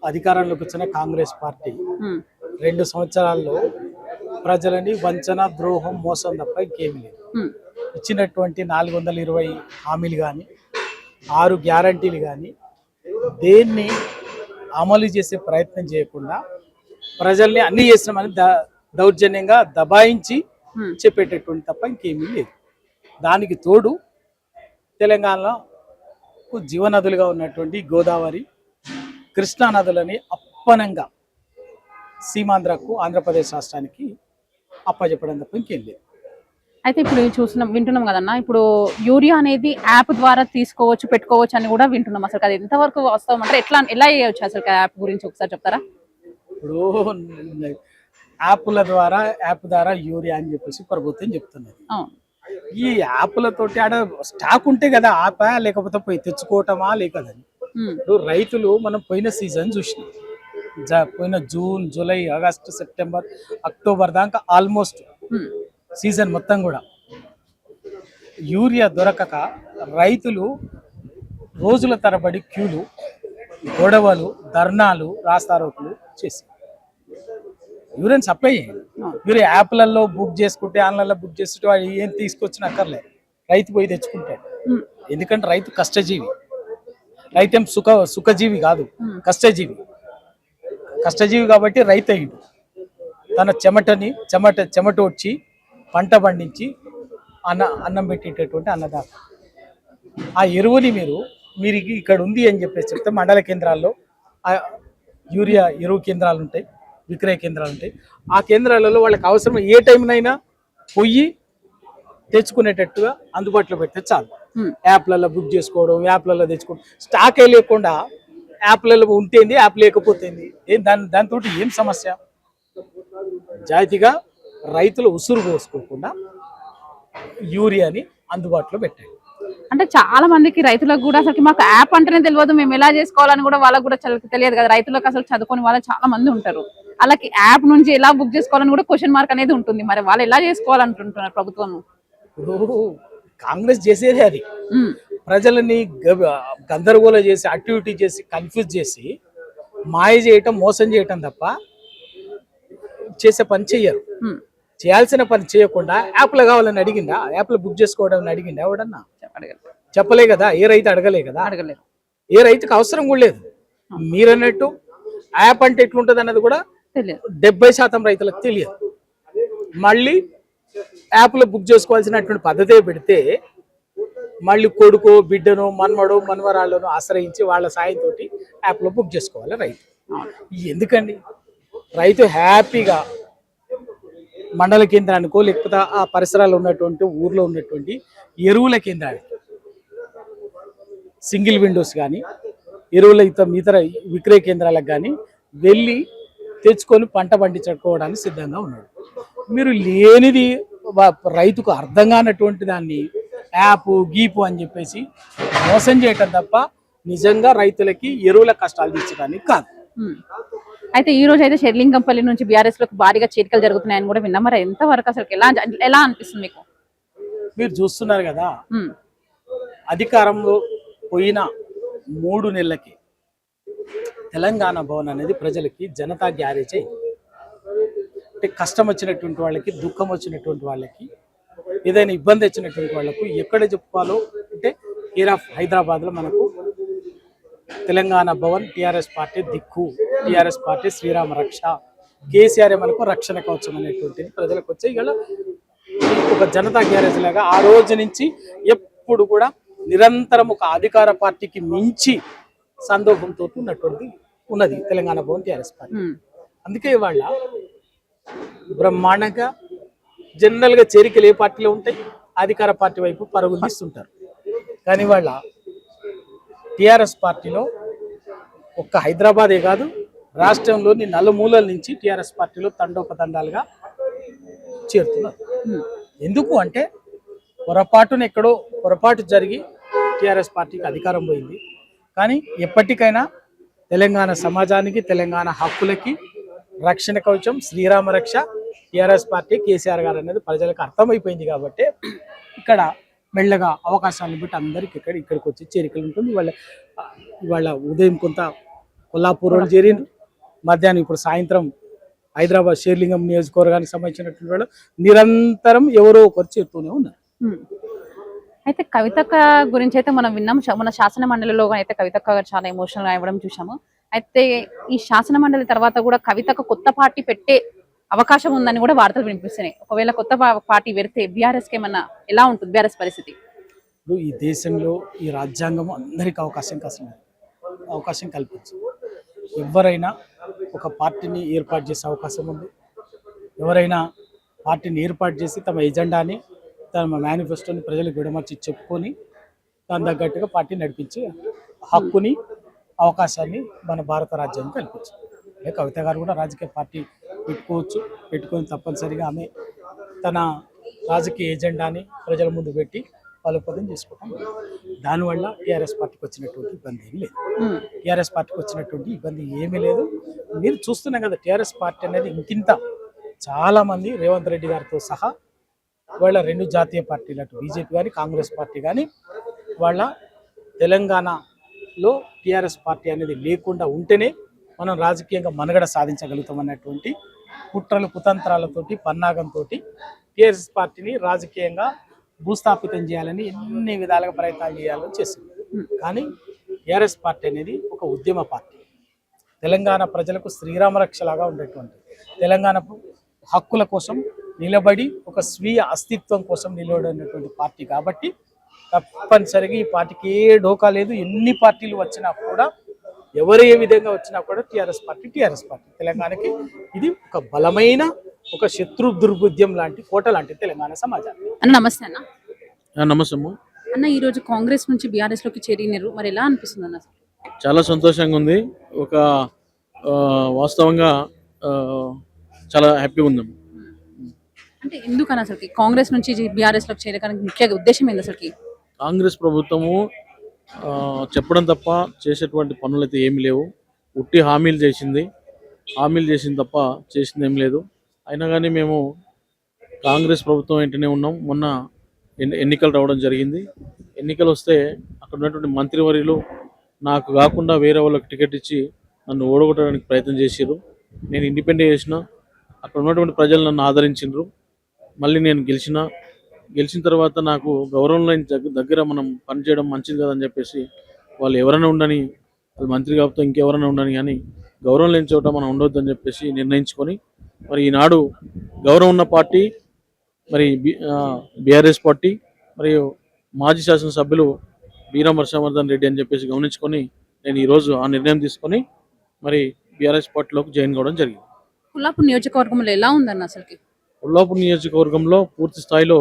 అధికారంలోకి వచ్చిన కాంగ్రెస్ పార్టీ 2 సంవత్సరాల్లో ప్రజలని వంచన, ద్రోహం, మోసం తప్ప ఇంకేమీ లేదు. ఇచ్చినటువంటి 420 హామీలు కానీ, 6 గ్యారంటీలు కానీ దేన్ని అమలు చేసే ప్రయత్నం చేయకుండా ప్రజల్ని అన్ని చేసినామని దౌర్జన్యంగా దబాయించి చెప్పేటటువంటి తప్ప ఇంకేమీ లేదు. దానికి తోడు తెలంగాణలో జీవనదులుగా ఉన్నటువంటి గోదావరి, కృష్ణా నదులని అప్పనంగా సీమాంధ్రకు, ఆంధ్రప్రదేశ్ రాష్ట్రానికి అప్పచెప్పడం తప్ప ఇంకేం లేదు. అయితే ఇప్పుడు వింటున్నాం కదన్నా, ఇప్పుడు యూరియా అనేది యాప్ ద్వారా తీసుకోవచ్చు, పెట్టుకోవచ్చు అని కూడా వింటున్నాం. అసలు అది ఎంతవరకు వాస్తవం అంటే ఎలా చేయవచ్చు అసలు యాప్ గురించి ఒకసారి చెప్తారా? ఇప్పుడు యాప్ ద్వారా యూరియా అని చెప్పేసి ప్రభుత్వం చెప్తున్నది. ఈ యాప్లతోటి ఆడ స్టాక్ ఉంటే కదా యాపా, లేకపోతే పోయి తెచ్చుకోవటమా లేకదని. ఇప్పుడు రైతులు మనం పోయిన సీజన్ చూసినాం, పోయిన June, July, August, September, October దాకా ఆల్మోస్ట్ సీజన్ మొత్తం కూడా యూరియా దొరకక రైతులు రోజుల తరబడి క్యూలు, గొడవలు, ధర్నాలు, రాస్తారోకులు చేసి యూరియన్ సప్లై చేయండి. మీరు యాప్లలో బుక్ చేసుకుంటే, ఆన్లైన్లో బుక్ చేసుకుంటే వాడు ఏం తీసుకొచ్చిన అక్కర్లేదు, రైతు పోయి తెచ్చుకుంటాడు. ఎందుకంటే రైతు కష్టజీవి, రైతేం సుఖజీవి కాదు, కష్టజీవి. కష్టజీవి కాబట్టి రైతు అయ్యిండు. తన చెమట వచ్చి పంట పండించి అన్నం పెట్టేటటువంటి అన్నదాత. ఆ ఎరువుని మీరు ఇక్కడ ఉంది అని చెప్పేసి చెప్తే మండల కేంద్రాల్లో యూరియా ఎరువు కేంద్రాలు ఉంటాయి, విక్రయ కేంద్రాలు ఉంటాయి. ఆ కేంద్రాలలో వాళ్ళకి అవసరం ఏ టైంనైనా పోయి తెచ్చుకునేటట్టుగా అందుబాటులో పెడితే చాలు. యాప్లలో బుక్ చేసుకోవడం, యాప్లలో తెచ్చుకోవడం, స్టాకే లేకుండా యాప్లలో ఉంటేంది, యాప్ లేకపోతేంది, దాంతో ఏం సమస్య? జాతిగా రైతులు ఉసురు పోసుకోకుండా యూరియాని అందుబాటులో పెట్టండి. అంటే చాలా మందికి రైతులకు కూడా అసలు మాకు యాప్ అంటేనే తెలియదు, మేము ఎలా చేసుకోవాలని కూడా వాళ్ళకు కూడా తెలియదు కదా. రైతులకు అసలు చదువుకొని వాళ్ళు చాలా మంది ఉంటారు, వాళ్ళకి యాప్ నుంచి ఎలా బుక్ చేసుకోవాలని కూడా క్వశ్చన్ మార్క్ అనేది ఉంటుంది. మరి వాళ్ళు ఎలా చేసుకోవాలంటుంటున్నారు ప్రభుత్వం? కాంగ్రెస్ చేసేది అది, ప్రజలని గందరగోళం చేసి, యాక్టివిటీ చేసి, కన్ఫ్యూజ్ చేసి, మాయ చేయటం, మోసం చేయటం తప్ప చేసే పని చెయ్యరు. చేయాల్సిన పని చేయకుండా యాప్లో కావాలని అడిగిందా, యాప్లో బుక్ చేసుకోవడం అడిగిందా ఎవడన్నా? చెప్పలే కదా, ఏ రైతు అడగలే కదా, ఏ రైతుకు అవసరం కూడా లేదు. మీరన్నట్టు యాప్ అంటే ఎట్లుంటది అన్నది కూడా 70% రైతులకు తెలియదు. మళ్ళీ యాప్లో బుక్ చేసుకోవాల్సినటువంటి పద్ధతే పెడితే మళ్ళీ కొడుకో, బిడ్డను, మన్మడో, మన్వరాళ్ళను ఆశ్రయించి వాళ్ళ సాయంతో యాప్లో బుక్ చేసుకోవాలి రైతు. ఎందుకండి? రైతు హ్యాపీగా మండల కేంద్రానికో లేకపోతే ఆ పరిసరాల్లో ఉన్నటువంటి ఊర్లో ఉన్నటువంటి ఎరువుల కేంద్రానికి, సింగిల్ విండోస్ కానీ, ఎరువుల ఇతర విక్రయ కేంద్రాలకు కానీ వెళ్ళి తెచ్చుకొని పంట పండించుకోవడానికి సిద్ధంగా ఉన్నాడు. మీరు లేనిది రైతుకు అర్థం కానటువంటి దాన్ని యాప్ గీపు అని చెప్పేసి మోసం చేయటం తప్ప నిజంగా రైతులకి ఎరువుల కష్టాలు తీర్చడానికి కాదు. అయితే ఈ రోజు అయితే షెర్లింగంపల్లి నుంచి బీఆర్ఎస్ లోకి భారీగా చేరికలు జరుగుతున్నాయని కూడా విన్నాం. మరి ఎంత వరకు అసలు ఎలా అనిపిస్తుంది మీకు? మీరు చూస్తున్నారు కదా, అధికారంలో పోయిన 3 నెలలకి తెలంగాణ భవన్ అనేది ప్రజలకి జనతా గ్యారేజ్ అయింది. అంటే కష్టం వచ్చినటువంటి వాళ్ళకి, దుఃఖం వచ్చినటువంటి వాళ్ళకి, ఏదైనా ఇబ్బంది వచ్చినటువంటి వాళ్ళకు ఎక్కడ చెప్పుకోవాలో అంటే హైదరాబాద్లో మనకు తెలంగాణ భవన్, టీఆర్ఎస్ పార్టీ దిక్కు, టీఆర్ఎస్ పార్టీ శ్రీరామ రక్ష, కేసీఆర్ మనకు రక్షణ కవచం అనేటువంటిది ప్రజలకు వచ్చి ఇక్కడ ఒక జనతా గ్యారేజ్ లాగా ఆ రోజు నుంచి ఎప్పుడు కూడా నిరంతరం ఒక అధికార పార్టీకి మించి సందోహంతో ఉన్నది తెలంగాణ భవన్, టీఆర్ఎస్ పార్టీ. అందుకే ఇవాళ బ్రహ్మాండంగా జనరల్గా చేరికలు ఏ పార్టీలో ఉంటాయి, అధికార పార్టీ వైపు పరుగులు తీస్తుంటారు. కానీ వాళ్ళ టీఆర్ఎస్ పార్టీలో ఒక్క హైదరాబాదే కాదు, రాష్ట్రంలోని నలుమూలల నుంచి టీఆర్ఎస్ పార్టీలో తండోపతండాలుగా చేరుతున్నారు. ఎందుకు అంటే పొరపాటు జరిగి టీఆర్ఎస్ పార్టీకి అధికారం పోయింది. కానీ ఎప్పటికైనా తెలంగాణ సమాజానికి, తెలంగాణ హక్కులకి రక్షణ కవచం శ్రీరామ రక్ష టీఆర్ఎస్ పార్టీ, కేసీఆర్ గారు అనేది ప్రజలకు అర్థమైపోయింది. కాబట్టి ఇక్కడ మెల్లగా అవకాశాలను బట్టి అందరికి ఇక్కడికి వచ్చి చేరికలు ఉంటుంది. ఇవాళ ఉదయం కొంత కొల్లాపూర్ వాళ్ళు చేరిండ్రు. మధ్యాహ్నం ఇప్పుడు సాయంత్రం హైదరాబాద్ షేర్లింగం నియోజకవర్గానికి సంబంధించినటువంటి వాళ్ళు నిరంతరం ఎవరో ఒకరు చేరుతూనే ఉన్నారు. ఉమ్. అయితే కవితక్క గురించి అయితే మనం విన్నాం. మన శాసన మండలిలో అయితే కవితక్క గారు చాలా ఎమోషనల్ గా ఇవ్వడం చూసాము. అయితే ఈ శాసన మండలి తర్వాత కూడా కవితక్క కొత్త పార్టీ పెట్టే అవకాశం ఉందని కూడా వార్తలు వినిపిస్తున్నాయి. ఒకవేళ కొత్త పార్టీ పెడితే బీఆర్ఎస్ కి ఏమన్నా ఎలా ఉంటుంది బీఆర్ఎస్ పరిస్థితి? ఇప్పుడు ఈ దేశంలో ఈ రాజ్యాంగం అందరికీ అవకాశం కల్పించు. ఎవరైనా ఒక పార్టీని ఏర్పాటు చేసే అవకాశం ఉంది. ఎవరైనా పార్టీని ఏర్పాటు చేసి తమ ఎజెండాని తమ మేనిఫెస్టోని ప్రజలకు విడమర్చి చెప్పుకొని దాని తగ్గట్టుగా పార్టీ నడిపించే హక్కుని అవకాశాన్ని మన భారత రాజ్యాంగం కల్పించింది. కవిత గారు కూడా రాజకీయ పార్టీ పెట్టుకొని తప్పనిసరిగా ఆమె తన రాజకీయ ఎజెండాని ప్రజల ముందు పెట్టి బలోపేతం చేసుకుంటాం. దానివల్ల టీఆర్ఎస్ పార్టీకి వచ్చినటువంటి ఇబ్బంది ఏమీ లేదు. టీఆర్ఎస్ పార్టీకి వచ్చినటువంటి ఇబ్బంది ఏమీ లేదు. మీరు చూస్తున్నాం కదా, టీఆర్ఎస్ పార్టీ అనేది ఇంకింత చాలామంది రేవంత్ రెడ్డి గారితో సహా వాళ్ళ రెండు జాతీయ పార్టీలు, అటు బీజేపీ కానీ కాంగ్రెస్ పార్టీ కానీ, వాళ్ళ తెలంగాణలో టీఆర్ఎస్ పార్టీ అనేది లేకుండా ఉంటేనే మనం రాజకీయంగా మనుగడ సాధించగలుగుతాం అన్నటువంటి కుట్రలు కుతంత్రాలతోటి పన్నాగంతో టీఆర్ఎస్ పార్టీని రాజకీయంగా భూస్థాపితం చేయాలని ఎన్ని విధాలుగా ప్రయత్నాలు చేయాలని చేసింది. కానీ టీఆర్ఎస్ పార్టీ అనేది ఒక ఉద్యమ పార్టీ. తెలంగాణ ప్రజలకు శ్రీరామరక్షలాగా ఉండేటువంటి, తెలంగాణ హక్కుల కోసం నిలబడి ఒక స్వీయ అస్తిత్వం కోసం నిలబడినటువంటి పార్టీ కాబట్టి తప్పనిసరిగా ఈ పార్టీకి ఏ డోకా లేదు. ఎన్ని పార్టీలు వచ్చినా కూడా, ఎవరు ఏ విధంగా వచ్చినా కూడా టీఆర్ఎస్ పార్టీ తెలంగాణకి ఇది ఒక బలమైన ఒక శత్రు దుర్బుద్ధ్యం లాంటి కోట లాంటి తెలంగాణ సమాజాన్ని. అన్న నమస్తే అన్న. నమస్తే అన్న, ఈ రోజు కాంగ్రెస్ నుంచి బీఆర్ఎస్ లోకి చేరినారు, మరి ఎలా అనిపిస్తుంది అన్న? చాలా సంతోషంగా ఉంది. ఒక వాస్తవంగా చాలా హ్యాపీగా ఉంది. అంటే ఎందుకని అసలుకి కాంగ్రెస్ నుంచి బీఆర్ఎస్ లోకి చేరడానికి ముఖ్య ఉద్దేశం ఏంది అసలుకి? కాంగ్రెస్ ప్రభుత్వము చెప్పడం తప్ప చేసేటువంటి పనులు అయితే ఏమి లేవు. ఉట్టి హామీలు చేసింది తప్ప చేసింది ఏం లేదు. అయినా కానీ మేము కాంగ్రెస్ ప్రభుత్వం వెంటనే ఉన్నాం. మొన్న ఎన్నికలు రావడం జరిగింది. ఎన్నికలు వస్తే అక్కడ ఉన్నటువంటి మంత్రివర్యులు నాకు కాకుండా వేరే వాళ్ళకి టికెట్ ఇచ్చి నన్ను ఓడగొట్టడానికి ప్రయత్నం చేశారు. నేను ఇండిపెండెంట్ చేసిన, అక్కడ ఉన్నటువంటి ప్రజలు నన్ను ఆదరించారు. మళ్ళీ నేను గెలిచిన తర్వాత నాకు గౌరవం లేని దగ్గర మనం పనిచేయడం మంచిది కదని చెప్పేసి వాళ్ళు ఎవరైనా ఉండని, వాళ్ళు మంత్రి కాకపోతే ఇంకెవరైనా ఉండని, కానీ గౌరవం లేని చోట మనం ఉండొద్దని చెప్పేసి నిర్ణయించుకొని మరి ఈనాడు గౌరవం ఉన్న పార్టీ మరి బీఆర్ఎస్ పార్టీ మరియు మాజీ శాసనసభ్యులు బీరం హర్షవర్ధన్ రెడ్డి అని చెప్పేసి గమనించుకొని నేను ఈరోజు ఆ నిర్ణయం తీసుకొని మరి బీఆర్ఎస్ పార్టీలోకి జాయిన్ కావడం జరిగింది. కొల్లాపూర్ నియోజకవర్గంలో ఎలా ఉందన్న అసలుకి? కొల్లాపూర్ నియోజకవర్గంలో పూర్తి స్థాయిలో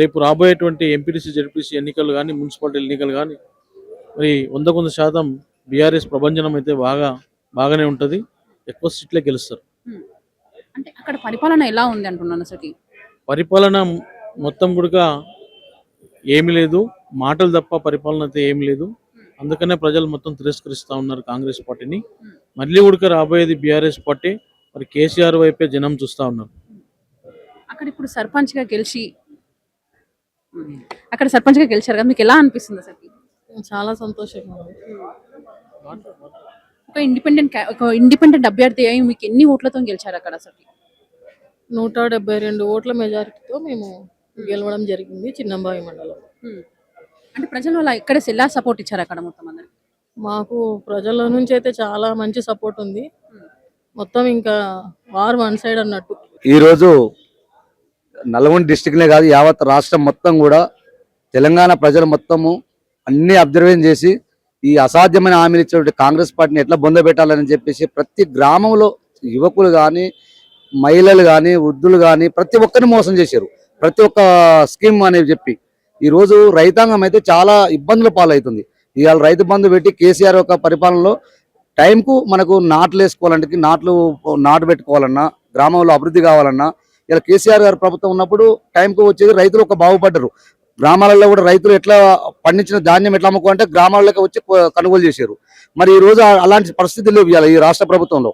రేపు రాబోయేటువంటి ఎంపీటీసీ జెడ్పీసీ ఎన్నికలు కానీ మున్సిపాలిటీ ఎన్నికలు కానీ మరి 100% బీఆర్ఎస్ ప్రభంజనం అయితే బాగానే ఉంటుంది. ఎక్కువ సీట్లే గెలుస్తారు. అంటే అక్కడ పరిపాలన ఎలా ఉంది అంటున్నాను అసలుకి? పరిపాలన మొత్తం కూడా ఏమి లేదు, మాటలు తప్ప పరిపాలన అయితే ఏమి లేదు. అందుకనే ప్రజలు మొత్తం తిరస్కరిస్తూ ఉన్నారు కాంగ్రెస్ పార్టీని. మళ్ళీ ఉడక రాబోయేది బీఆర్ఎస్ పార్టీ. మరి కేసీఆర్ వైపే జనం చూస్తూ ఉన్నారు. అక్కడ ఇప్పుడు సర్పంచ్గా గెలిచారు కదా, మీకు ఎలా అనిపిస్తుంది అసలు? చాలా సంతోషంగా ఉంది. ఒక ఇండిపెండెంట్ అభ్యర్థి అయి మీకు ఎన్ని ఓట్లతో గెలిచారు అక్కడ అసలు? 172 ఓట్ల మెజారిటీతో మేము గెలవడం జరిగింది చిన్నంబావి మండలం. అంటే ప్రజలు అలా ఇక్కడ ఎలా సపోర్ట్ ఇచ్చారు అక్కడ మొత్తం అందరికి? మాకు ప్రజల నుంచి అయితే చాలా మంచి సపోర్ట్ ఉంది. మొత్తం ఇంకా వార్ వన్ సైడ్ అన్నట్టు. ఈరోజు నల్గొండ డిస్టిక్నే కాదు, యావత్ రాష్ట్రం మొత్తం కూడా తెలంగాణ ప్రజలు మొత్తము అన్ని అబ్జర్వేషన్ చేసి ఈ అసాధ్యమైన హామీలు ఇచ్చినటువంటి కాంగ్రెస్ పార్టీని ఎట్లా బొందబెట్టాలని చెప్పేసి ప్రతి గ్రామంలో యువకులు కానీ, మహిళలు కానీ, వృద్ధులు కానీ ప్రతి ఒక్కరిని మోసం చేశారు. ప్రతి ఒక్క స్కీమ్ అనేది చెప్పి ఈరోజు రైతాంగం అయితే చాలా ఇబ్బందుల పాలవుతుంది. ఇవాళ రైతు బంధు పెట్టి కేసీఆర్ యొక్క పరిపాలనలో టైంకు మనకు నాట్లు వేసుకోవాలంటే నాటు పెట్టుకోవాలన్నా, గ్రామంలో అభివృద్ధి కావాలన్నా ఇలా కేసీఆర్ గారి ప్రభుత్వం ఉన్నప్పుడు టైంకు వచ్చేది. రైతులు ఒక బాగుపడ్డారు. గ్రామాలలో కూడా రైతులు ఎట్లా పండించిన ధాన్యం ఎట్లా అమ్ముకోవాలంటే గ్రామాల్లోకి వచ్చి కొనుగోలు చేశారు. మరి ఈ రోజు అలాంటి పరిస్థితి లేవు ఇవాళ ఈ రాష్ట్ర ప్రభుత్వంలో.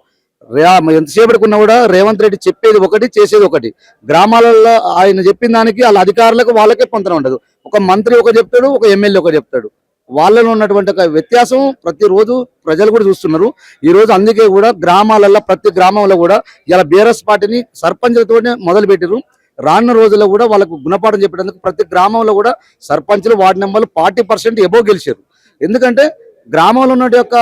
ఎంతసేపటికున్నా కూడా రేవంత్ రెడ్డి చెప్పేది ఒకటి, చేసేది ఒకటి. గ్రామాలలో ఆయన చెప్పిన దానికి వాళ్ళ అధికారులకు వాళ్ళకే పొంతన ఉండదు. ఒక మంత్రి ఒక చెప్తాడు, ఒక ఎమ్మెల్యే ఒక చెప్తాడు. వాళ్ళలో ఉన్నటువంటి ఒక వ్యత్యాసం ప్రతిరోజు ప్రజలు కూడా చూస్తున్నారు. ఈ రోజు అందుకే కూడా గ్రామాలలో ప్రతి గ్రామంలో కూడా ఇలా బీఆర్ఎస్ పార్టీని సర్పంచ్లతోనే మొదలు పెట్టారు. రానున్న రోజుల్లో కూడా వాళ్ళకు గుణపాఠం చెప్పేందుకు ప్రతి గ్రామంలో కూడా సర్పంచ్లు వార్డు మెంబర్లు 40% ఎబో గెలిచారు. ఎందుకంటే గ్రామంలో ఉన్న యొక్క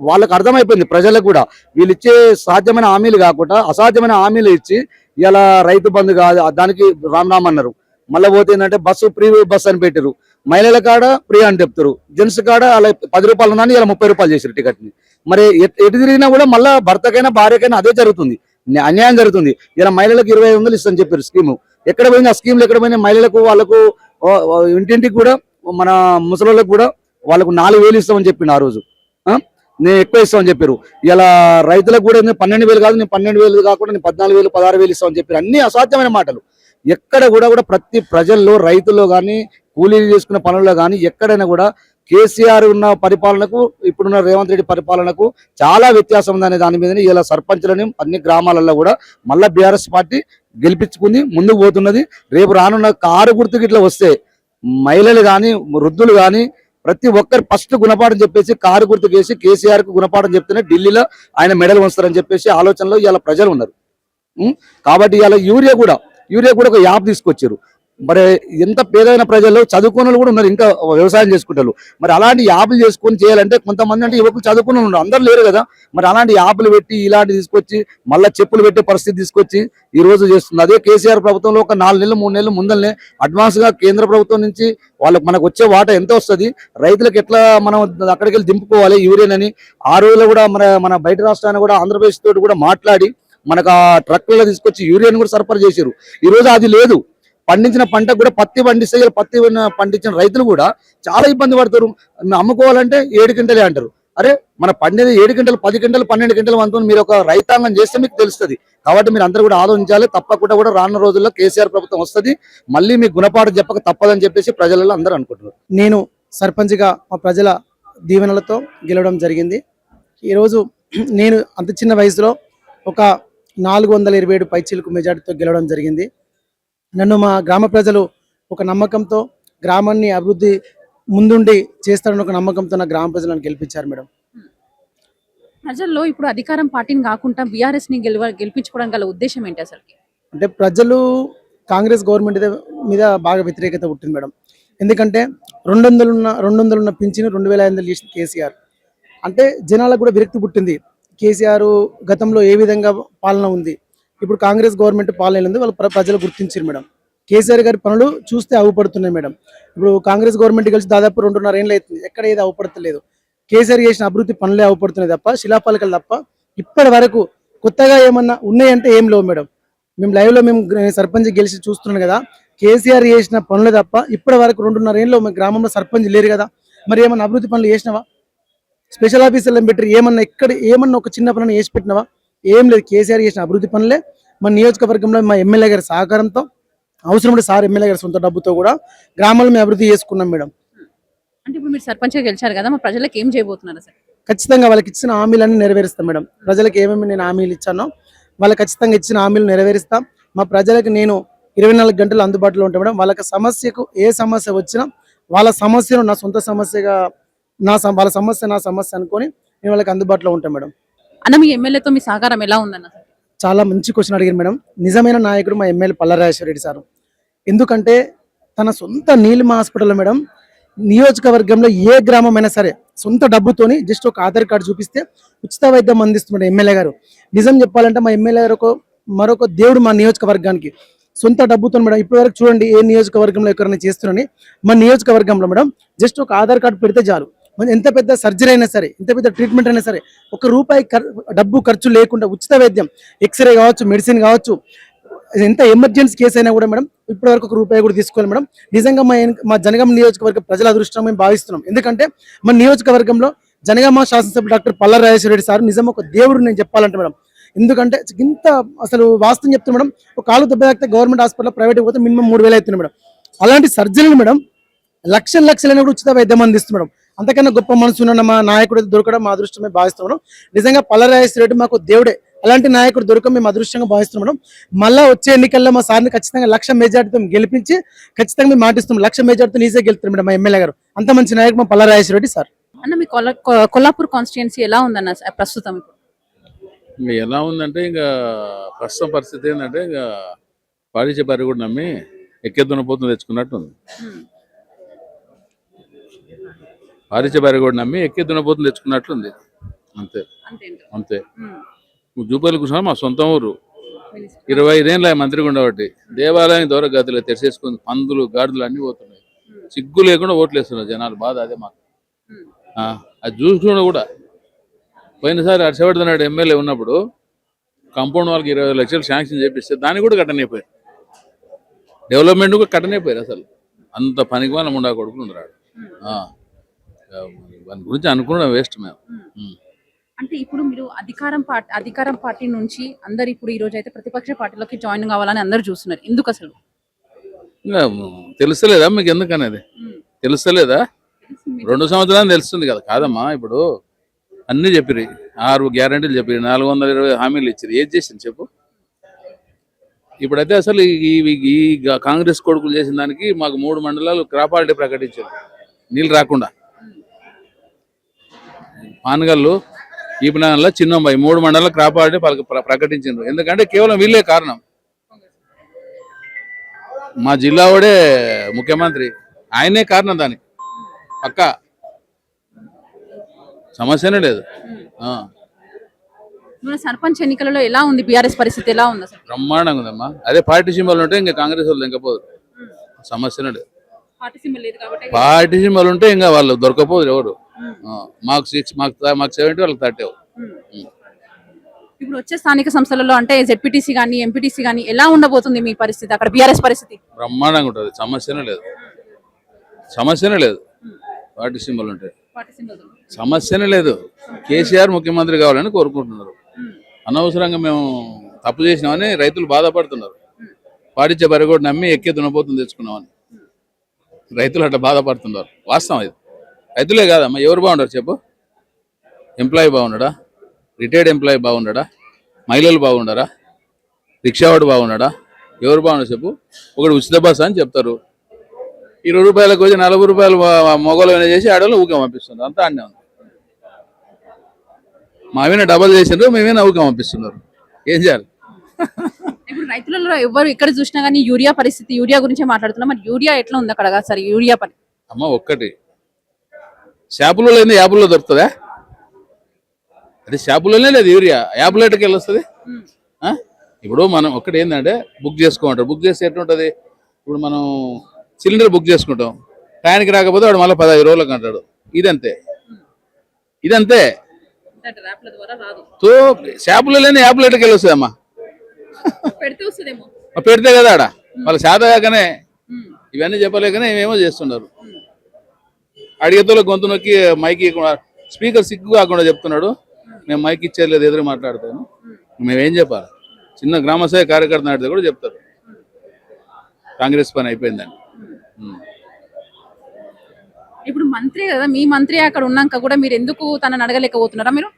వాళ్ళకు అర్థమైపోయింది ప్రజలకు కూడా వీళ్ళు ఇచ్చే సాధ్యమైన హామీలు కాకుండా అసాధ్యమైన హామీలు ఇచ్చి ఇలా రైతు బంధు కాదు దానికి రామ్ అన్నారు. మళ్ళీ పోతే ఏంటంటే బస్సు ఫ్రీ బస్ అని పెట్టారు. మహిళల కాడ ఫ్రీ అని చెప్తారు. జెంట్స్ కాడ అలా 10 రూపాయలు ఉందని ఇలా 30 రూపాయలు చేశారు టికెట్ ని. మరి ఎటు తిరిగినా కూడా మళ్ళీ భర్తకైనా భార్యకైనా అదే జరుగుతుంది, అన్యాయం జరుగుతుంది. ఇలా మహిళలకు 2500 ఇస్తామని చెప్పారు స్కీము. ఎక్కడ పోయింది ఆ స్కీమ్లు? ఎక్కడ పోయినా మహిళలకు వాళ్ళకు ఇంటింటికి కూడా మన ముసలిళ్ళకు కూడా వాళ్ళకు 4000 ఇస్తామని చెప్పిండు ఆ రోజు. నేను ఎక్కువ ఇస్తామని చెప్పారు. ఇలా రైతులకు కూడా 12,000 కాదు, నేను 12,000 కాకుండా నేను 14,000 16,000 ఇస్తామని చెప్పారు. అన్ని అసాధ్యమైన మాటలు. ఎక్కడ కూడా ప్రతి ప్రజల్లో రైతుల్లో కానీ కూలీలు చేసుకున్న పనుల్లో కానీ ఎక్కడైనా కూడా కేసీఆర్ ఉన్న పరిపాలనకు ఇప్పుడున్న రేవంత్ రెడ్డి పరిపాలనకు చాలా వ్యత్యాసం ఉందనే దాని మీదనే ఇలా సర్పంచ్లని అన్ని గ్రామాలలో కూడా మళ్ళా బీఆర్ఎస్ పార్టీ గెలిపించుకుంది, ముందుకు పోతున్నది. రేపు రానున్న కారు గుర్తుకి ఇట్లా వస్తే మహిళలు కానీ వృద్ధులు కానీ ప్రతి ఒక్కరు ఫస్ట్ గుణపాఠం చెప్పేసి కారు గుర్తుకు వేసి కేసీఆర్ కు గుణపాఠం చెప్తేనే ఢిల్లీలో ఆయన మెడల్ వంచుతారని చెప్పేసి ఆలోచనలో ఇలా ప్రజలు ఉన్నారు. కాబట్టి ఇలా యూరియా కూడా ఒక యాప్ తీసుకొచ్చారు. మరి ఎంత పేదైన ప్రజలు చదువుకున్న కూడా ఉన్నారు, ఇంకా వ్యవసాయం చేసుకుంటారు. మరి అలాంటి యాప్లు చేసుకొని చేయాలంటే కొంతమంది అంటే యువకులు చదువుకుని ఉన్నారు, అందరు లేరు కదా. మరి అలాంటి యాప్లు పెట్టి ఇలాంటి తీసుకొచ్చి మళ్ళీ చెప్పులు పెట్టే పరిస్థితి తీసుకొచ్చి ఈ రోజు చేస్తుంది. అదే కేసీఆర్ ప్రభుత్వంలో ఒక 4 నెలలు 3 నెలలు ముందరనే అడ్వాన్స్ గా కేంద్ర ప్రభుత్వం నుంచి మనకు వచ్చే వాటా ఎంత వస్తుంది, రైతులకు ఎట్లా మనం అక్కడికి వెళ్ళి దింపుకోవాలి యూరియాని ఆ రోజులో కూడా మన బయట రాష్ట్రాన్ని కూడా ఆంధ్రప్రదేశ్ తోటి కూడా మాట్లాడి మనకు ఆ ట్రక్లలో తీసుకొచ్చి యూరియాని కూడా సరఫరా చేశారు. ఈ రోజు అది లేదు. పండించిన పంటకు కూడా పత్తి పండిస్తే పత్తి పండించిన రైతులు కూడా చాలా ఇబ్బంది పడతారు. అమ్ముకోవాలంటే 7 క్వింటలే అంటారు. అరే మన పండేది 7 క్వింటలు 10 క్వింటలు 12 క్వింటలు వంతుని మీరు ఒక రైతాంగం చేస్తే మీకు తెలుస్తుంది. కాబట్టి మీరు అందరూ కూడా ఆలోచించాలి. తప్పకుండా కూడా రానున్న రోజుల్లో కేసీఆర్ ప్రభుత్వం వస్తుంది, మళ్ళీ మీకు గుణపాఠం చెప్పక తప్పదని చెప్పేసి ప్రజలలో అందరూ అనుకుంటున్నారు. నేను సర్పంచ్గా మా ప్రజల దీవెనలతో గెలవడం జరిగింది. ఈరోజు నేను అంత చిన్న వయసులో ఒక 427 పైచీలకు మెజార్టీతో గెలవడం జరిగింది. నన్ను మా గ్రామ ప్రజలు ఒక నమ్మకంతో గ్రామాన్ని అభివృద్ధి ముందుండి చేస్తారని ఒక నమ్మకంతో నా గ్రామ ప్రజలను గెలిపించారు మేడం. ప్రజల్లో ఇప్పుడు అధికారం పార్టీని కాకుండా బీఆర్ఎస్ ని గెలిపించుకోవడం గల ఉద్దేశం ఏంటి అసలు? అంటే ప్రజలు కాంగ్రెస్ గవర్నమెంట్ మీద బాగా వ్యతిరేకత పుట్టింది మేడం. ఎందుకంటే 200 ఉన్న పింఛను 2,500 చేసిన కేసీఆర్. అంటే జనాలకు కూడా విరక్తి పుట్టింది. కేసీఆర్ గతంలో ఏ విధంగా పాలన ఉంది, ఇప్పుడు కాంగ్రెస్ గవర్నమెంట్ పాలన ఉంది, వాళ్ళు ప్రజలు గుర్తించారు మేడం. కేసీఆర్ గారి పనులు చూస్తే అవుపడుతున్నాయి మేడం. ఇప్పుడు కాంగ్రెస్ గవర్నమెంట్ కలిసి దాదాపు 2.5 ఏళ్ళు అవుతుంది, ఎక్కడ ఏది అవుపడతలేదు. కేసీఆర్ చేసిన అభివృద్ధి పనులే అవుపడుతున్నాయి తప్ప శిలాఫలకాలు తప్ప ఇప్పటి వరకు కొత్తగా ఏమన్నా ఉన్నాయంటే ఏం లేవు మేడం. మేము లైవ్ లో సర్పంచ్ గెలిచి చూస్తున్నాం కదా, కేసీఆర్ చేసిన పనులు తప్ప ఇప్పటి వరకు 2.5 ఏళ్ళు గ్రామంలో సర్పంచ్ లేరు కదా. మరి ఏమన్నా అభివృద్ధి పనులు చేసినావా? స్పెషల్ ఆఫీసర్లను పెట్టి ఏమన్నా ఒక చిన్న పనులను చేసి పెట్టినవా? ఏం లేదు. కేసీఆర్ చేసిన అభివృద్ధి పనులే మన నియోజకవర్గంలో మా ఎమ్మెల్యే గారి సహకారంతో అవసరం ఉంటే సార్ ఎమ్మెల్యే గారి సొంత డబ్బుతో కూడా గ్రామాల్లో మేము అభివృద్ధి చేసుకున్నాం మేడం. అంటే ఇప్పుడు మీరు సర్పంచ్గా గెలిచారు కదా, మా ప్రజలకు ఏం చేయబోతున్నారు సార్? ఖచ్చితంగా వాళ్ళకి ఇచ్చిన హామీలన్నీ నెరవేరుస్తాం మేడం. ప్రజలకు ఏమేమి నేను హామీలు ఇచ్చానో వాళ్ళకి ఖచ్చితంగా ఇచ్చిన హామీలు నెరవేరుస్తాం. మా ప్రజలకు నేను 24 గంటలు అందుబాటులో ఉంటాను మేడం. వాళ్ళకి సమస్యకు ఏ సమస్య వచ్చినా వాళ్ళ సమస్యను నా సొంత సమస్యగా వాళ్ళ సమస్య నా సమస్య అనుకొని నేను వాళ్ళకి అందుబాటులో ఉంటాను మేడం. అన్న, మీ ఎమ్మెల్యేతో మీ సహకారం ఎలా ఉందన్న? చాలా మంచి క్వశ్చన్ అడిగారు మేడం. నిజమైన నాయకుడు మా ఎమ్మెల్యే పల్లారాజేశ్వర రెడ్డి సార్. ఎందుకంటే తన సొంత నీలిమ హాస్పిటల్ మేడం నియోజకవర్గంలో ఏ గ్రామం అయినా సరే సొంత డబ్బుతోని జస్ట్ ఒక ఆధార్ కార్డు చూపిస్తే ఉచిత వైద్యం అందిస్తున్నాడు ఎమ్మెల్యే గారు. నిజం చెప్పాలంటే మా ఎమ్మెల్యే గారు మరొక దేవుడు మా నియోజకవర్గానికి. సొంత డబ్బుతో మేడం ఇప్పటి వరకు చూడండి ఏ నియోజకవర్గంలో ఎక్కడైనా చేస్తున్నారని మా నియోజకవర్గంలో మేడం జస్ట్ ఒక ఆధార్ కార్డు పెడితే చాలు. ఎంత పెద్ద సర్జరీ అయినా సరే, ఎంత పెద్ద ట్రీట్మెంట్ అయినా సరే, ₹1 డబ్బు ఖర్చు లేకుండా ఉచిత వైద్యం, ఎక్స్రే కావచ్చు, మెడిసిన్ కావచ్చు, ఎంత ఎమర్జెన్సీ కేసు అయినా కూడా మేడం ఇప్పటి వరకు ₹1 కూడా తీసుకోవాలి మేడం. నిజంగా మా జనగామ నియోజకవర్గ ప్రజల అదృష్టం మేము భావిస్తున్నాం. ఎందుకంటే మన నియోజకవర్గంలో జనగామ శాసనసభ్యులు డాక్టర్ పల్లారాజేశ్వర రెడ్డి సార్ నిజం ఒక దేవుడు నేను చెప్పాలంటే మేడం. ఎందుకంటే ఇంత అసలు వాస్తవం చెప్తాను మేడం, ఒక కాలు దెబ్బ తాకితే గవర్నమెంట్ హాస్పిటల్ ప్రైవేట్ పోతే మినిమం 3,000 అవుతుంది మేడం. అలాంటి సర్జరీలు మేడం లక్షలైనా కూడా ఉచిత వైద్యం అందిస్తుంది మేడం. అంతకన్నా గొప్ప మనసు ఉన్న మా నాయకుడు దొరకడం మా అదృష్టమే భావిస్తున్నాం. నిజంగా పల్లారాజేశ్వర రెడ్డి మాకు దేవుడే. అలాంటి నాయకుడు దొరకడం మేము అదృష్టంగా భావిస్తున్నాం మేడం. మళ్ళా వచ్చే ఎన్నికల్లో మా సార్ని ఖచ్చితంగా 1,00,000 మెజార్టీతో గెలిపించి ఖచ్చితంగా మేము మాటిస్తున్నాం. 1,00,000 మెజార్టీతో ఈజీగా గెలుస్తారు మేడం మా ఎమ్మెల్యే గారు. అంత మంచి నాయకుడు మా పల్లారాజేశ్వర రెడ్డి సార్. అన్న మీ కొల్లాపూర్ కాన్స్టిట్యున్సీ ఎలా ఉందన్న ప్రస్తుతం ఇప్పుడు? ఇంకా ఎలా ఉందంటే ఇంకా ప్రస్తుతం పరిస్థితి ఏంటంటే ఇంకా పాడిచే పరి కూడా నమ్మి ఎక్కేద్దున పోతుంది తెచ్చుకున్నట్టు ఉంది. పాడిచే పరి కూడా నమ్మి ఎక్కేద్దున పోతుంది తెచ్చుకున్నట్లుంది. అంతే అంతే. జూపల్లి కూర్చున్నా మా సొంత ఊరు. 25 ఏళ్ళ మంత్రిగా ఉండబట్టి దేవాలయం దూర గదిలో తెరిచేసుకుని పందులు గాడిదలు అన్ని పోతున్నాయి. సిగ్గు లేకుండా ఓట్లు వేస్తున్నారు జనాలు. బాధ అదే మాకు. అది చూసుకున్నా కూడా పోయినసారి హర్షవర్ధన్ రెడ్డి ఎమ్మెల్యే ఉన్నప్పుడు కాంపౌండ్ వాళ్ళకి 20 లక్షలు శాంక్షన్ చేపిస్తే దాన్ని కూడా కట్టనైపోయారు. డెవలప్మెంట్ కూడా కట్టనైపోయారు. అసలు అంత పనికి వాళ్ళ ముండా కొడుకులు ఉన్నాడు. దాని గురించి అనుకున్నాం వేస్ట్ మేము. అంటే ఇప్పుడు మీరు అధికారం పార్టీ నుంచి అందరు ఇప్పుడు ఈ రోజు అయితే ప్రతిపక్ష పార్టీలోకి జాయిన్ కావాలని అందరు చూస్తున్నారు. ఎందుకు అసలు? ఇంకా తెలుస్తలేదా మీకు ఎందుకనేది? తెలుస్తలేదా? 2 సంవత్సరాలు తెలుస్తుంది కదా. కాదమ్మా, ఇప్పుడు అన్నీ చెప్పిరి, 6 గ్యారంటీలు చెప్పిరి, 420 హామీలు ఇచ్చిరి. ఏది చేసింది చెప్పు? ఇప్పుడైతే అసలు ఈ కాంగ్రెస్ కొడుకులు చేసిన దానికి మాకు 3 మండలాలు క్రాప్ హాలిడే ప్రకటించారు నీళ్ళు రాకుండా. పానగల్లు, ఈపనగల్లో, చిన్నంబాయి 3 మండలాలు క్రాప్ హాలిడే ప్రకటించారు. ఎందుకంటే కేవలం వీళ్ళే కారణం. మా జిల్లా వాడే ముఖ్యమంత్రి, ఆయనే కారణం దానికి. పక్కా సమస్యనే లేదు. సర్పంచ్ ఎన్నికలలో ఎలా ఉంది బీఆర్ఎస్ పరిస్థితి? ఎలా ఉంది అసలు? బ్రహ్మాండంగా ఉందమ్మా. అదే పార్టీ సింబల్ ఉంటే ఇంకా కాంగ్రెస్ వాళ్ళు ఇంకపోదు. సమస్యనే లేదు. పార్టీ సింబల్ ఉంటే ఇంకా వాళ్ళు దొరకపోదు ఎవరు. మాకు 6 మాకు 70 వాళ్ళకి 30. ఇప్పుడు వచ్చే స్థానిక సంస్థలలో అంటే జెడ్పీటీసీ కానీ ఎంపీటీసీ కానీ ఎలా ఉండబోతుంది మీ పరిస్థితి అక్కడ బీఆర్ఎస్ పరిస్థితి? బ్రహ్మాండంగా ఉంటుంది. సమస్యనే లేదు. సమస్యనే లేదు. పార్టీ సింబల్ ఉంటే సమస్యనే లేదు. కేసీఆర్ ముఖ్యమంత్రి కావాలని కోరుకుంటున్నారు. అనవసరంగా మేము తప్పు చేసినామని రైతులు బాధపడుతున్నారు. పాడిచ్చే బరి కూడా నమ్మి ఎక్కే దున్నపోతుంది తెచ్చుకున్నామని రైతులు అట్లా బాధపడుతున్నారు. వాస్తవం ఇది. రైతులే కాదమ్మా, ఎవరు బాగుంటారు చెప్పు? ఎంప్లాయీ బాగున్నాడా? రిటైర్డ్ ఎంప్లాయీ బాగున్నాడా? మహిళలు బాగుండారా? రిక్షావాడు బాగున్నాడా? ఎవరు బాగున్నారు చెప్పు? ఒకటి ఉచిత బస్ అని చెప్తారు. 20 రూపాయలకు వచ్చి 40 రూపాయలు మొగలు చేసి ఆడవాళ్ళు ఊకే పంపిస్తున్నారు. అంతా అన్నీ ఉంది. మావేనా డబల్ చేసినారు, మేమేనా ఊకే పంపిస్తున్నారు. ఏం చేయాలి? ఇప్పుడు రైతులలో ఎవరు ఎక్కడ చూసినా కానీ యూరియా పరిస్థితి, యూరియా గురించే మాట్లాడుతున్నాం. మరి యూరియా ఎట్లా ఉంది అక్కడ? సరే యూరియా పని అమ్మ ఒక్కటి షాపులో లేదు, యాప్లో దొరుకుతుందా? అది షాపులోనే లేదు యూరియా, యాప్లో ఎట్టుకు వెళ్ళొస్తుంది. ఇప్పుడు మనం ఒక్కటి ఏంటంటే బుక్ చేసుకోమంటారు. బుక్ చేస్తే ఎట్లుంటుంది? ఇప్పుడు మనం సిలిండర్ బుక్ చేసుకుంటాం, టైంకి రాకపోతే వాడు మళ్ళీ 15 రోజులకు అంటాడు. ఇదంతే ఇదంతే. సో షాపులో లేని యాప్లో ఎట్టుకు వెళ్ళొస్తుంది అమ్మా. పెడితే కదా ఆడ వాళ్ళ శాతగానే ఇవన్నీ చెప్పలేకనే ఏమేమో చేస్తున్నారు. అడిగేతో గొంతు నొక్కి మైక్ స్పీకర్ సిగ్గు కాకుండా చెప్తున్నాడు, నేను మైక్ ఇచ్చేయలేదు, ఎదురు మాట్లాడతాను. మేమేం చెప్పాలి? చిన్న గ్రామస్థాయి కార్యకర్త నాటితే కూడా చెప్తారు కాంగ్రెస్ పని అయిపోయిందని. ఇప్పుడు మంత్రి కదా, మీ మంత్రి అక్కడ ఉన్నాక కూడా మీరు ఎందుకు తనని అడగలేకపోతున్నారా? మీరు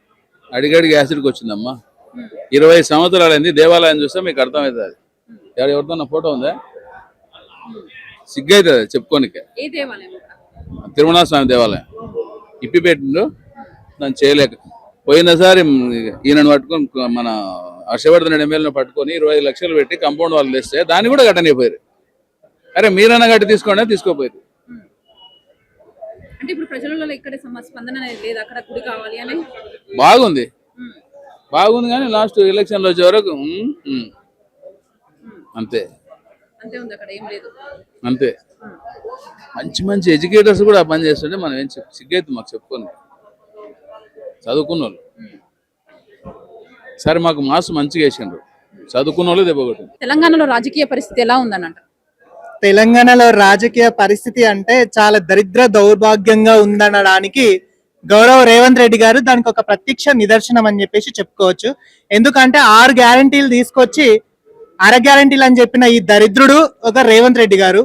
అడిగడికి యాసిడ్కి వచ్చిందమ్మా. 20 సంవత్సరాలైంది. దేవాలయం చూస్తే మీకు అర్థమవుతుంది. ఎవరితో నా ఫోటో ఉందా? సిగ్గు అవుతుంది చెప్పుకోనికే. తిరుమల స్వామి దేవాలయం ఇప్పిపెట్టిండు, దాన్ని చేయలేక. పోయినసారి ఈయనను పట్టుకొని మన హర్షవర్ధన్ రెడ్డి ఎమ్మెల్యేని పట్టుకొని 25 లక్షలు పెట్టి కాంపౌండ్ వాళ్ళు తెస్తే దాన్ని కూడా కట్టనిపోయారు. అరే మీరన్నా కట్టి తీసుకోండి, తీసుకోపోయారు. అంటే ఇప్పుడు ప్రజలలో ఇక్కడ స్పందన లేదు, అక్కడ గుడి కావాలి అని. బాగుంది బాగుంది కానీ లాస్ట్ ఎలక్షన్లో వచ్చే వరకు అంతే అంతే. మంచి మంచి ఎడ్యుకేటర్స్ కూడా పని చేస్తుంటే మనం ఏం సిగ్గైతే మాకు చెప్పుకోను. చదువుకున్న వాళ్ళు సరే మాకు మాస్ మంచిగా వేసిండ్రు, చదువుకున్న వాళ్ళు దెబ్బకొట్టింది. తెలంగాణలో రాజకీయ పరిస్థితి ఎలా ఉందనంట? తెలంగాణలో రాజకీయ పరిస్థితి అంటే చాలా దరిద్ర దౌర్భాగ్యంగా ఉందనడానికి గౌరవ రేవంత్ రెడ్డి గారు దానికి ఒక ప్రత్యక్ష నిదర్శనం అని చెప్పేసి చెప్పుకోవచ్చు. ఎందుకంటే 6 గ్యారంటీలు తీసుకొచ్చి 6 గ్యారంటీలు అని చెప్పిన ఈ దరిద్రుడు ఒక రేవంత్ రెడ్డి గారు.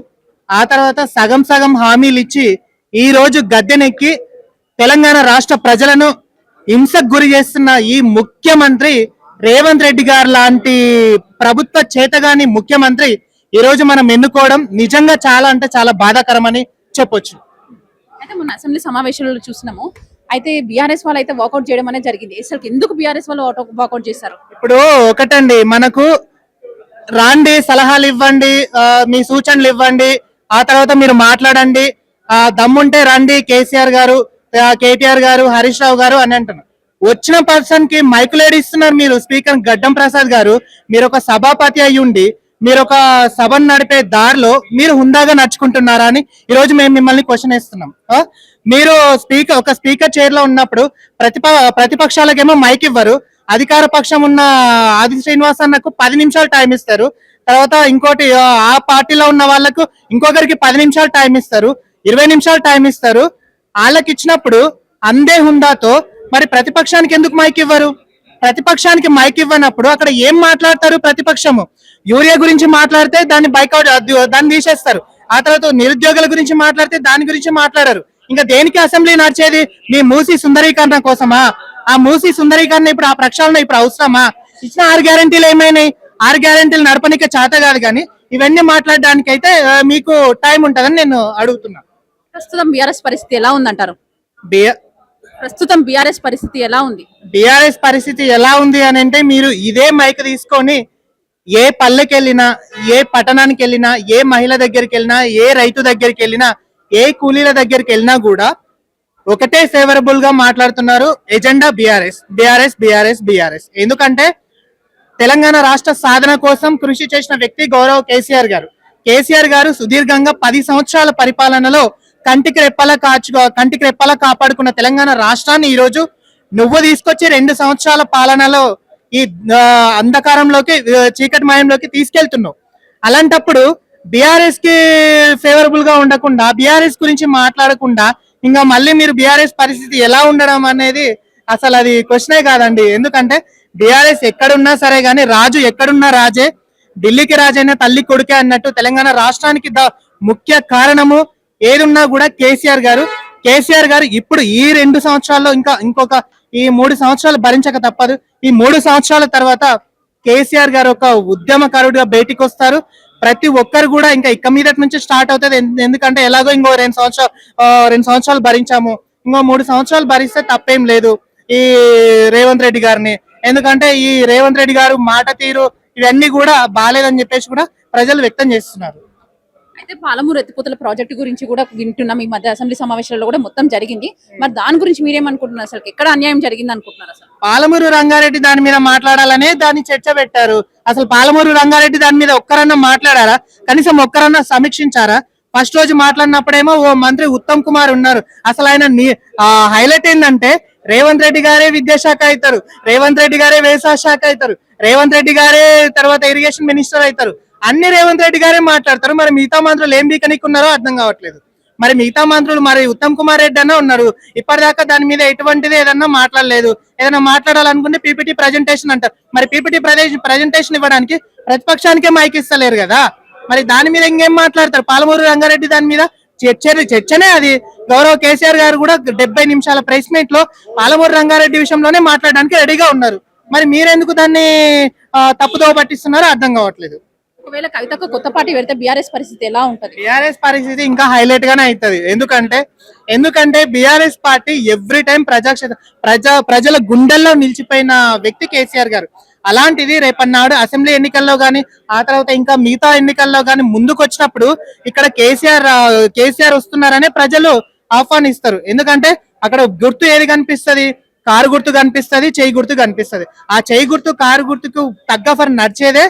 ఆ తర్వాత సగం సగం హామీలు ఇచ్చి ఈ రోజు గద్దెనెక్కి తెలంగాణ రాష్ట్ర ప్రజలను హింసకు గురి చేస్తున్న ఈ ముఖ్యమంత్రి రేవంత్ రెడ్డి గారు లాంటి ప్రభుత్వ చేతగాని ముఖ్యమంత్రి ఈ రోజు మనం ఎన్నుకోవడం నిజంగా చాలా అంటే చాలా బాధాకరమని చెప్పొచ్చు. అయితే మొన్న అసెంబ్లీ సమావేశాలలో చూసినాము. అయితే బీఆర్ఎస్ వాళ్ళు అయితే వాకౌట్ చేయడం అనేది జరిగింది. అసలు ఎందుకు బీఆర్ఎస్ వాళ్ళు వాకౌట్ చేశారు? ఇప్పుడు ఒకటండి, మనకు రాండి, సలహాలు ఇవ్వండి, మీ సూచనలు ఇవ్వండి, ఆ తర్వాత మీరు మాట్లాడండి, దమ్ముంటే రండి కేసీఆర్ గారు, కేటీఆర్ గారు, హరీష్ రావు గారు అని అంటున్నారు. వచ్చిన పర్సన్ కి మైకులేడి ఇస్తున్నారు మీరు. స్పీకర్ గడ్డం ప్రసాద్ గారు, మీరు ఒక సభాపతి అయి ఉండి మీరు ఒక సభను నడిపే దారిలో మీరు హుందాగా నడుచుకుంటున్నారా అని ఈ రోజు మేము మిమ్మల్ని క్వశ్చన్ వేస్తున్నాం. మీరు ఒక స్పీకర్ చైర్ లో ఉన్నప్పుడు ప్రతిపక్షాలకేమో మైక్ ఇవ్వరు, అధికార పక్షం ఉన్న ఆది శ్రీనివాస్ అన్నకు 10 నిమిషాలు టైం ఇస్తారు, తర్వాత ఇంకోటి ఆ పార్టీలో ఉన్న వాళ్ళకు ఇంకొకరికి 10 నిమిషాలు టైం ఇస్తారు, 20 నిమిషాలు టైం ఇస్తారు. వాళ్ళకి ఇచ్చినప్పుడు అందే హుందాతో మరి ప్రతిపక్షానికి ఎందుకు మైక్ ఇవ్వరు? ప్రతిపక్షానికి మైక్ ఇవ్వనప్పుడు అక్కడ ఏం మాట్లాడతారు? ప్రతిపక్షము యూరియా గురించి మాట్లాడితే దాన్ని బైకౌట్, దాన్ని తీసేస్తారు. ఆ తర్వాత నిరుద్యోగుల గురించి మాట్లాడితే దాని గురించి మాట్లాడారు. ఇంకా దేనికి అసెంబ్లీ నడిచేది? మీ మూసి సుందరీకరణ కోసమా? ఆ మూసి సుందరీకరణ ఇప్పుడు ఆ ప్రక్షాళన ఇప్పుడు అవసరమా? ఇచ్చిన 6 గ్యారెంటీలు ఏమైనాయి? 6 గ్యారెంటీలు నడపనిక చేత కాదు, కానీ ఇవన్నీ మాట్లాడడానికి అయితే మీకు టైం ఉంటుందని నేను అడుగుతున్నా. ప్రస్తుతం బీఆర్ఎస్ పరిస్థితి ఎలా ఉందంటారు? ప్రస్తుతం బీఆర్ఎస్ పరిస్థితి ఎలా ఉంది? బీఆర్ఎస్ పరిస్థితి ఎలా ఉంది అని అంటే, మీరు ఇదే మైక్ తీసుకొని ఏ పల్లెకి వెళ్ళినా, ఏ పట్టణానికి వెళ్ళినా, ఏ మహిళ దగ్గరికి వెళ్ళినా, ఏ రైతు దగ్గరికి వెళ్ళినా, ఏ కూలీల దగ్గరికి వెళ్ళినా కూడా ఒకటే ఫేవరబుల్ గా మాట్లాడుతున్నారు. Agenda BRS, BRS, BRS, BRS. ఎందుకంటే తెలంగాణ రాష్ట్ర సాధన కోసం కృషి చేసిన వ్యక్తి గౌరవ్ కేసీఆర్ గారు. కేసీఆర్ గారు సుదీర్ఘంగా 10 సంవత్సరాల పరిపాలనలో కంటికి రెప్పలా కాపాడుకున్న తెలంగాణ రాష్ట్రాన్ని ఈ రోజు నువ్వు తీసుకొచ్చి 2 సంవత్సరాల పాలనలో ఈ అంధకారంలోకి, చీకటి మయంలోకి తీసుకెళ్తున్నావు. అలాంటప్పుడు బీఆర్ఎస్ కి ఫేవరబుల్ గా ఉండకుండా, బీఆర్ఎస్ గురించి మాట్లాడకుండా ఇంకా మళ్ళీ మీరు బీఆర్ఎస్ పరిస్థితి ఎలా ఉండడం అనేది అసలు అది క్వశ్చనే కాదండి. ఎందుకంటే బీఆర్ఎస్ ఎక్కడున్నా సరే గానీ, రాజు ఎక్కడున్నా రాజే, ఢిల్లీకి రాజైనా తల్లి కొడుకే అన్నట్టు తెలంగాణ రాష్ట్రానికి ముఖ్య కారణము ఏదున్నా కూడా కేసీఆర్ గారు. కేసీఆర్ గారు ఇప్పుడు ఈ 2 సంవత్సరాల్లో ఇంకొక ఈ 3 సంవత్సరాలు భరించక తప్పదు. ఈ 3 సంవత్సరాల తర్వాత కేసీఆర్ గారు ఒక ఉద్యమకారుడిగా బయటికి వస్తారు. ప్రతి ఒక్కరు కూడా ఇంకా ఇక్క మీదటి నుంచి స్టార్ట్ అవుతుంది. ఎందుకంటే ఎలాగో ఇంకో 2 సంవత్సరాలు భరించాము, ఇంకో 3 సంవత్సరాలు భరిస్తే తప్పేం లేదు ఈ రేవంత్ రెడ్డి గారిని. ఎందుకంటే ఈ రేవంత్ రెడ్డి గారు మాట తీరు ఇవన్నీ కూడా బాగాలేదని చెప్పేసి కూడా ప్రజలు వ్యక్తం చేస్తున్నారు. అయితే పాలమూరు ఎత్తిపోతల ప్రాజెక్టు గురించి కూడా వింటున్నాం. ఈ మధ్య అసెంబ్లీ సమావేశాల్లో కూడా మొత్తం జరిగింది. మరి దాని గురించి మీరేమనుకుంటున్నారు? అసలు ఎక్కడ అన్యాయం జరిగింది అనుకుంటున్నారు? అసలు పాలమూరు రంగారెడ్డి దాని మీద మాట్లాడాలనే దాన్ని చర్చ పెట్టారు. అసలు పాలమూరు రంగారెడ్డి దాని మీద ఒక్కరన్నా మాట్లాడారా? కనీసం ఒక్కరన్నా సమీక్షించారా? ఫస్ట్ రోజు మాట్లాడినప్పుడేమో ఓ మంత్రి ఉత్తమ్ కుమార్ ఉన్నారు. అసలు ఆయన హైలైట్ ఏంటంటే, రేవంత్ రెడ్డి గారే విద్యాశాఖ అవుతారు, రేవంత్ రెడ్డి గారే వ్యవసాయ శాఖ అవుతారు, రేవంత్ రెడ్డి గారే తర్వాత ఇరిగేషన్ మినిస్టర్ అవుతారు, అన్ని రేవంత్ రెడ్డి గారే మాట్లాడతారు. మరి మిగతా మంత్రులు ఏం బీకనిక్కున్నారో అర్థం కావట్లేదు. మరి మిగతా మంత్రులు మరి ఉత్తమ్ కుమార్ రెడ్డి అన్న ఉన్నారు, ఇప్పటిదాకా దాని మీద ఎటువంటిది ఏదన్నా మాట్లాడలేదు. ఏదైనా మాట్లాడాలనుకుంటే పీపీటీ ప్రజెంటేషన్ అంటారు. మరి పీపీటీ ప్రజెంటేషన్ ఇవ్వడానికి ప్రతిపక్షానికే మైక్ ఇస్తలేరు కదా, మరి దాని మీద ఇంకేం మాట్లాడతారు? పాలమూరు రంగారెడ్డి దాని మీద చర్చనే అది. గౌరవ కేసీఆర్ గారు కూడా 70 నిమిషాల ప్రెస్ మీట్ లో పాలమూరు రంగారెడ్డి విషయంలోనే మాట్లాడడానికి రెడీగా ఉన్నారు. మరి మీరెందుకు దాన్ని తప్పుదోవ పట్టిస్తున్నారో అర్థం కావట్లేదు. ఒకవేళ కవితకు కొత్త పార్టీ పెడితే బీఆర్ఎస్ పరిస్థితి ఎలా ఉంటది? బీఆర్ఎస్ పరిస్థితి ఇంకా హైలైట్ గానే అవుతుంది. ఎందుకంటే బీఆర్ఎస్ పార్టీ ఎవ్రీ టైం ప్రజల గుండెల్లో నిలిచిపోయిన వ్యక్తి కేసీఆర్ గారు. అలాంటిది రేపన్నాడు అసెంబ్లీ ఎన్నికల్లో గానీ, ఆ తర్వాత ఇంకా మిగతా ఎన్నికల్లో గానీ ముందుకు వచ్చినప్పుడు ఇక్కడ కేసీఆర్ వస్తున్నారనే ప్రజలు ఆహ్వానిస్తారు. ఎందుకంటే అక్కడ గుర్తు ఏది కనిపిస్తుంది? కారు గుర్తు కనిపిస్తుంది, చేయి గుర్తు కనిపిస్తుంది. ఆ చేయి గుర్తు కారు గుర్తుకు తగ్గ ఫర్ నడిచేదే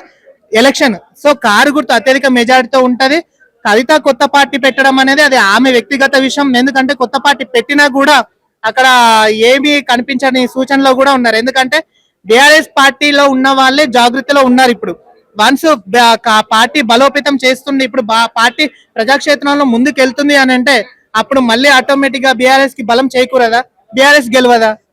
ఎలక్షన్. సో కారు గుర్తు అత్యధిక మెజారిటీతో ఉంటది. కవిత కొత్త పార్టీ పెట్టడం అనేది అది ఆమె వ్యక్తిగత విషయం. ఎందుకంటే కొత్త పార్టీ పెట్టినా కూడా అక్కడ ఏమీ కనిపించని సూచనలో కూడా ఉన్నారు. ఎందుకంటే బీఆర్ఎస్ పార్టీలో ఉన్న వాళ్ళే జాగృతిలో ఉన్నారు. ఇప్పుడు వన్స్ పార్టీ బలోపేతం చేస్తుంది, ఇప్పుడు పార్టీ ప్రజాక్షేత్రంలో ముందుకు వెళ్తుంది అని అంటే అప్పుడు మళ్ళీ ఆటోమేటిక్ గా బీఆర్ఎస్ కి బలం చేకూరదా? బీఆర్ఎస్ గెలవదా?